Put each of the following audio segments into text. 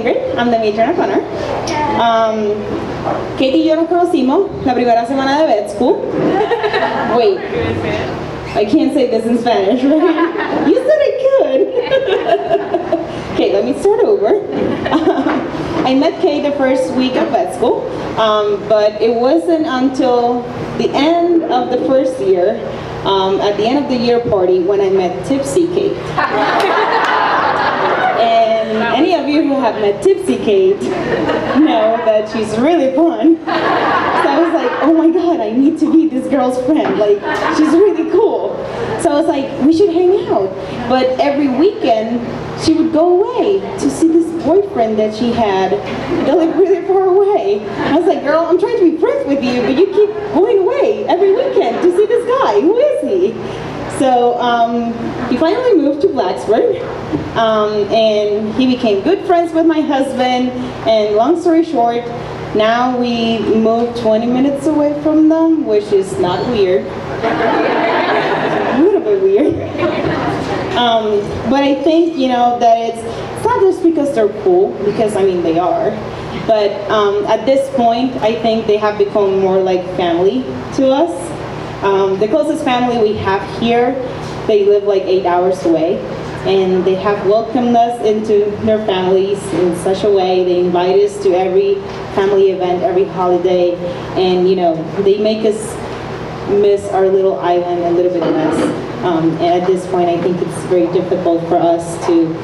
Ingrid. I'm the matron of honor. Katie y yo nos conocimos la primera semana de vet school. Wait, I can't say this in Spanish, right? You said I could. Okay, let me start over. I met Kate the first week of vet school, but it wasn't until the end of the first year, at the end of the year party, when I met Tipsy Kate. And any of you who have met Tipsy Kate know that she's really fun. So I was like, oh my god, I need to be this girl's friend. Like, she's really cool. So I was like, we should hang out. But every weekend, she would go away to see this boyfriend that she had that lived really far away. I was like, girl, I'm trying to be friends with you, but you keep going away every weekend to see this guy. Who is he? So he finally moved to Blacksburg, and he became good friends with my husband, and long story short, now we moved 20 minutes away from them, which is not weird. A little bit weird. But I think, you know, that it's not just because they're cool, because I mean they are, but at this point I think they have become more like family to us. The closest family we have here, they live like 8 hours away, and they have welcomed us into their families in such a way. They invite us to every family event, every holiday, and you know, they make us miss our little island a little bit less. And at this point, I think it's very difficult for us to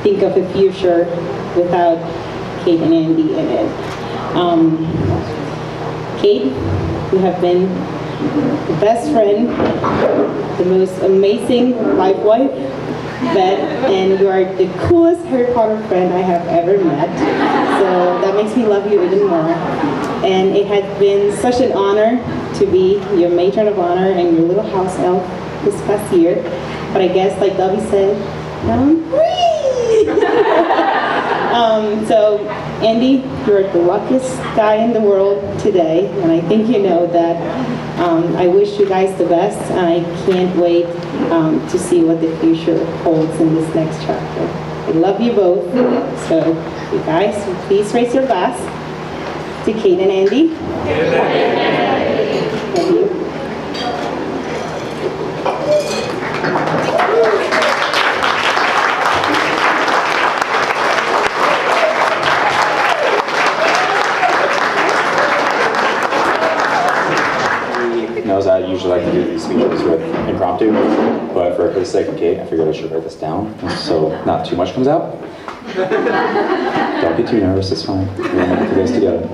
think of a future without Kate and Andy in it. Kate, you have been the best friend, the most amazing life wife, vet, and you are the coolest Harry Potter friend I have ever met. So that makes me love you even more. And it has been such an honor to be your matron of honor and your little house elf this past year. But I guess, like Dobby said, now I'm free! So, Andy, you're the luckiest guy in the world today, and I think you know that. I wish you guys the best, and I can't wait to see what the future holds in this next chapter. I love you both, so you guys, please raise your glass to Kate and Andy. Love you. Knows I usually like to do these speeches with impromptu, but for the sake of Kate, I figured I should write this down so not too much comes out. Don't get too nervous, it's fine. We're gonna get through this together.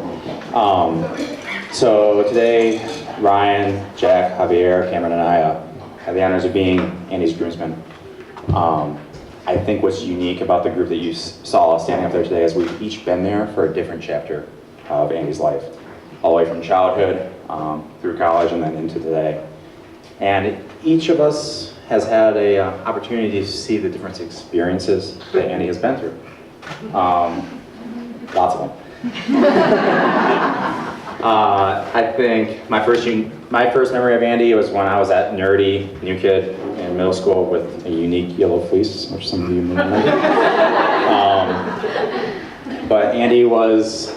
So today, Ryan, Jack, Javier, Cameron, and I have the honors of being Andy's groomsmen. I think what's unique about the group that you saw us standing up there today is we've each been there for a different chapter of Andy's life, all the way from childhood through college and then into today. And each of us has had an opportunity to see the different experiences that Andy has been through. Lots of them. I think my first memory of Andy was when I was that nerdy new kid in middle school with a unique yellow fleece, which some of you may know. But Andy was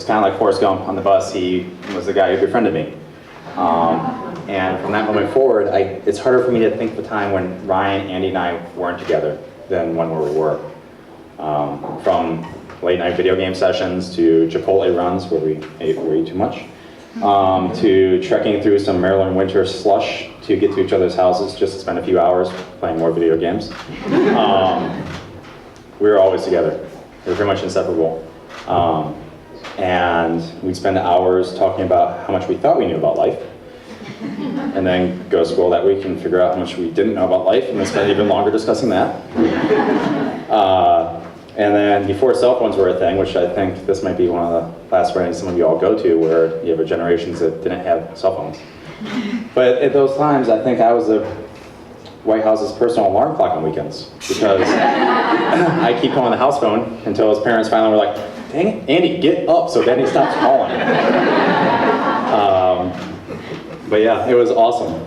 kind of like Forrest Gump on the bus. He was the guy who befriended me. And from that moment forward, it's harder for me to think of a time when Ryan, Andy, and I weren't together than when we were. From late night video game sessions to Chipotle runs where we ate way too much, to trekking through some Maryland winter slush to get to each other's houses just to spend a few hours playing more video games. We were always together. We were pretty much inseparable. And we'd spend hours talking about how much we thought we knew about life, and then go to school that week and figure out how much we didn't know about life, and then spend even longer discussing that. And then before cell phones were a thing, which I think this might be one of the last weddings some of you all go to, where you have a generations that didn't have cell phones. But at those times, I think I was the White House's personal alarm clock on weekends, because I keep calling the house phone until his parents finally were like, dang it, Andy, get up so Danny stops calling. But yeah, it was awesome.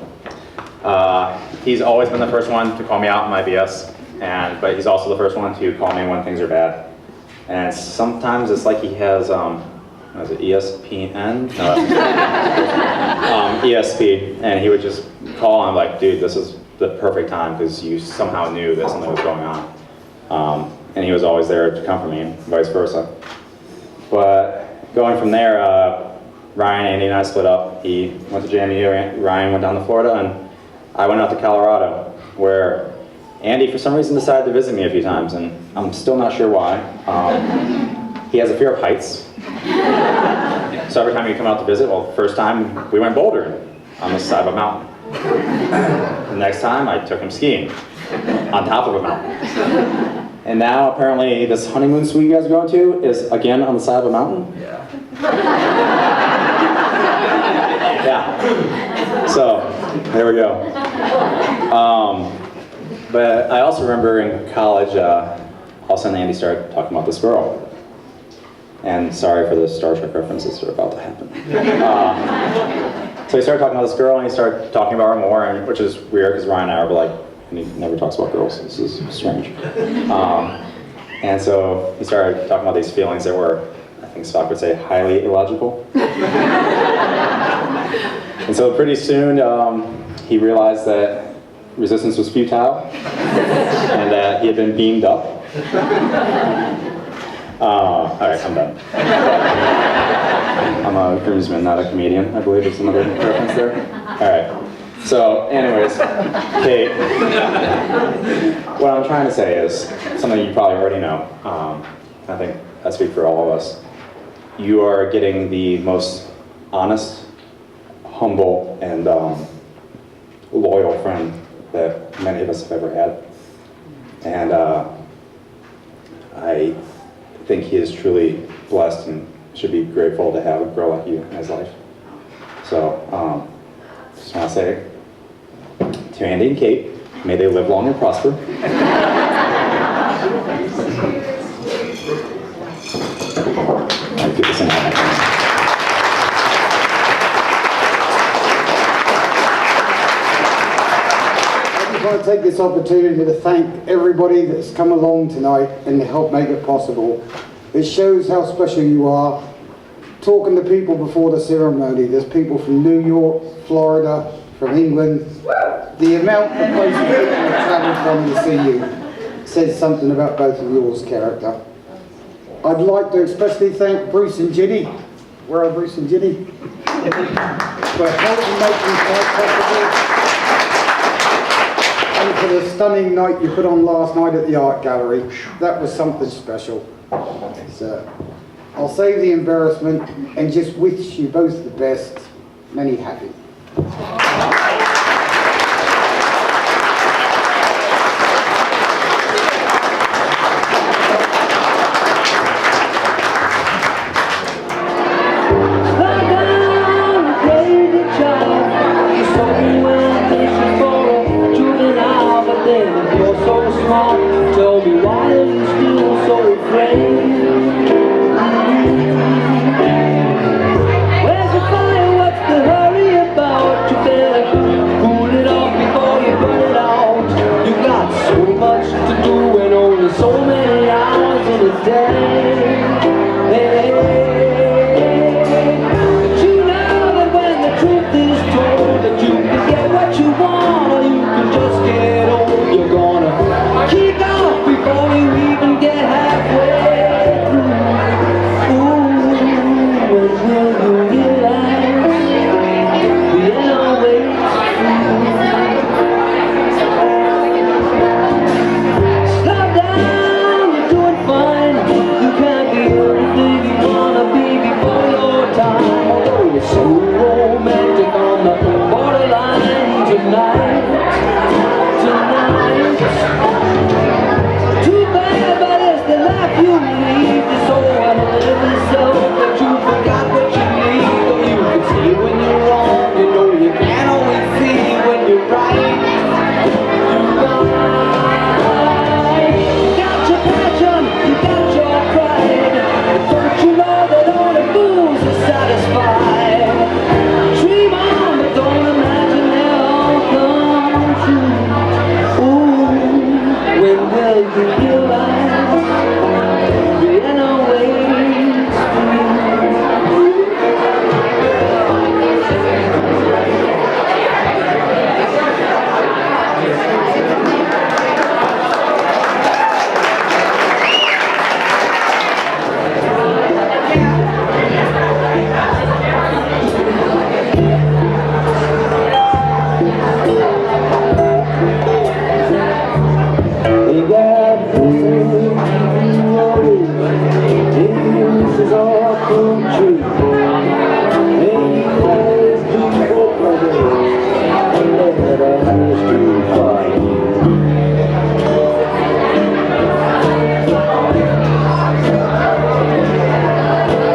He's always been the first one to call me out on my BS, but he's also the first one to call me when things are bad. And sometimes it's like he has, what is it, ESPN? No, ESP, and he would just call and I'm like, dude, this is the perfect time because you somehow knew that something was going on. And he was always there to comfort me and vice versa. But going from there, Ryan, Andy, and I split up. He went to JMU, Ryan went down to Florida, and I went out to Colorado, where Andy, for some reason, decided to visit me a few times, and I'm still not sure why. He has a fear of heights. So every time he'd come out to visit, well, the first time we went bouldering on the side of a mountain. The next time I took him skiing on top of a mountain. And now apparently this honeymoon suite you guys are going to is again on the side of a mountain? Yeah. Yeah. So, there we go. But I also remember in college, all of a sudden Andy started talking about this girl. And sorry for the Star Trek references that are about to happen. So he started talking about this girl, and he started talking about her more, and, which is weird because Ryan and I were like, and he never talks about girls. This is strange. And so he started talking about these feelings that were, I think Spock would say, highly illogical. And so pretty soon he realized that resistance was futile and that he had been beamed up. All right, I'm done. I'm a groomsman, not a comedian, I believe is some other reference there. All right. So, anyways, Kate, what I'm trying to say is something you probably already know. I think I speak for all of us. You are getting the most honest, humble, and loyal friend that many of us have ever had. And I think he is truly blessed and should be grateful to have a girl like you in his life. So, just want to say to Andy and Kate, may they live long and prosper. I'll do this in I just want to take this opportunity to thank everybody that's come along tonight and helped make it possible. It shows how special you are. Talking to people before the ceremony, there's people from New York, Florida, from England. The amount of places people have travelled from to see you says something about both of yours character. I'd like to especially thank Bruce and Ginny. Where are Bruce and Ginny? For helping make this night possible. And for the stunning night you put on last night at the Art Gallery. That was something special. So, I'll save the embarrassment and just wish you both the best. Many happy. Tell me why are you still so afraid? Where's the fire? What's the hurry about? You better come true. May you always be forever, and let our hands do fight.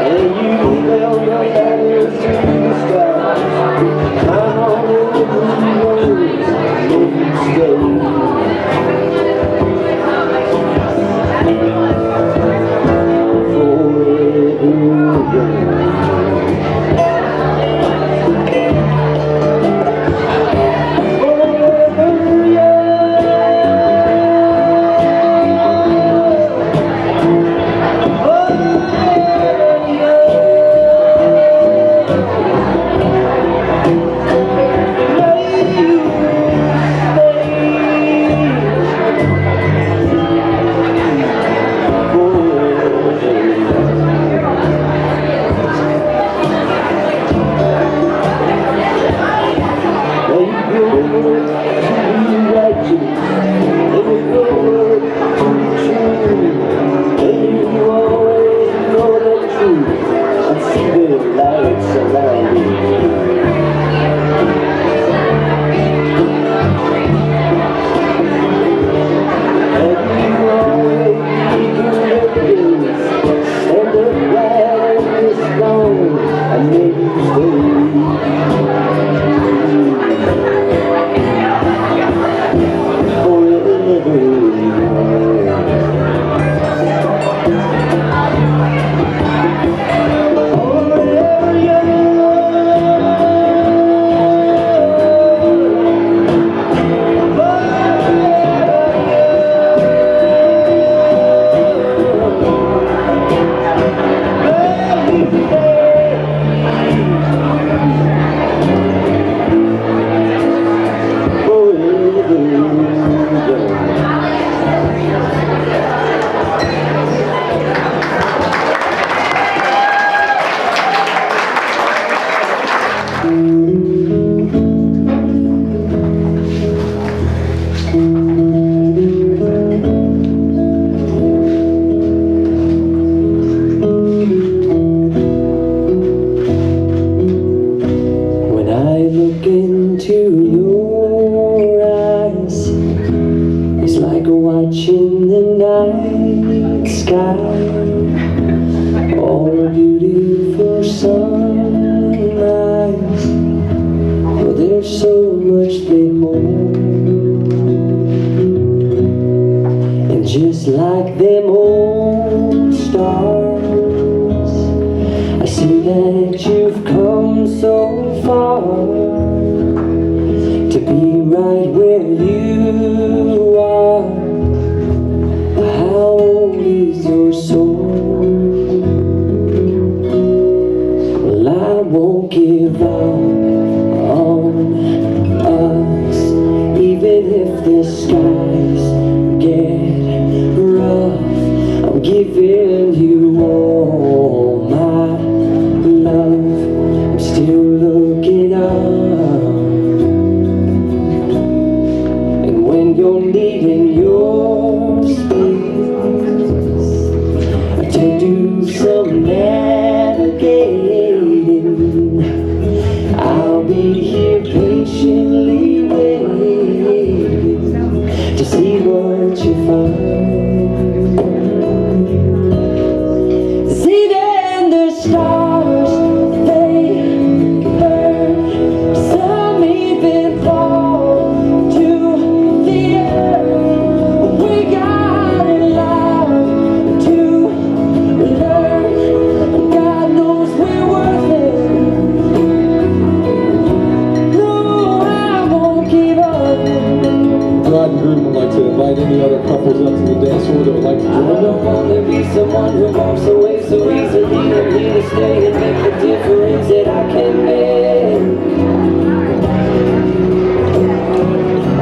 And you held your battles to the sky. Climb on over the roads, and you stay. Watching the night sky, all the beautiful sunrise. Well, there's so much they hold, and just like them old stars, I see that you've come so far to be right where you are. How old is your soul? Well, I won't give up on us, even if the skies get rough. I'm giving you all my love. I'm still looking up, and when you're needing your space to do some navigating, I'll be here patiently waiting to see what you find. See then the stars, they burn, some even fall to the earth. We got a lot to learn. God knows we're worth it. No, I won't give up. Bride and groom would like to invite any other couples up to the dance floor that would like to I join them. don't want to be someone who walks away so easily. I'm here to stay and make the difference that I can make.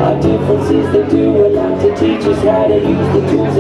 Our differences, they do a lot to teach us how to use the tools